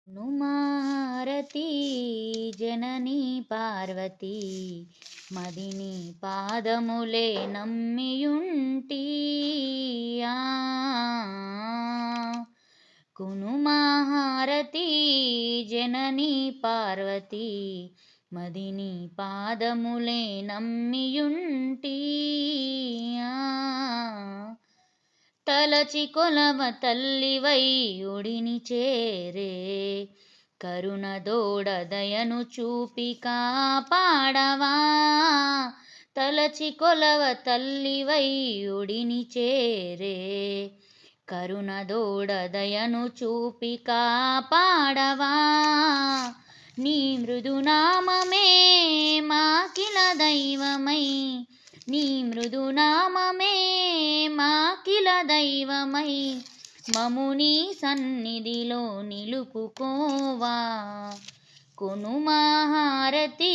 నుమారతి జననీ పార్వతీ మదిని పాదములే నమ్మియుంటి ఆ కునుమాహారతి జననీ పార్వతీ మదిని పాదములే నమ్మియుంటి ఆ తలచి కొలవ తల్లివై ఒడిని చేరే కరుణదోడ దయను చూపి కాపాడవా తలచి కొలవ తల్లివై ఒడిని చేరే కరుణదోడ దయను చూపి కాపాడవా నీ మృదునామమే మాకిల దైవమై నీ మృదునామమే మాకిల దైవమై మముని సన్నిధిలో నిలుపుకోవా కొనుమాహారతి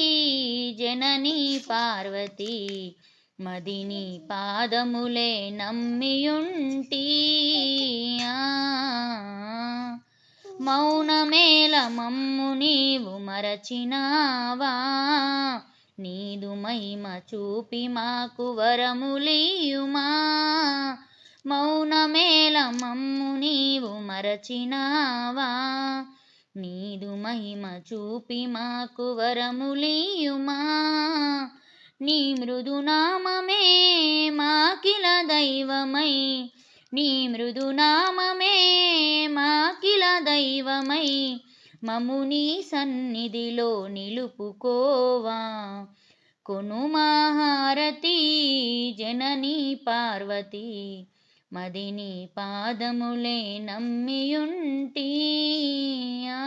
జననీ పార్వతీ మదిని పాదములే నమ్మియుంటి ఆ మౌనమేల మమ్ము నీవు మరచినావా నీదు మహిమ చూపి మాకు వరములియుమా మౌనమేల మమ్ము నీవు మరచినావా నీదు మహిమ చూపి మాకు వరములియుమా నీ మృదునామమే మాకిల దైవమై నీ మృదునామమే మాకిల దైవమై మముని సన్నిధిలో నిలుపుకోవా కొనుమాహారతి జననీ పార్వతీ మదిని పాదములే నమ్మియుంటి ఆ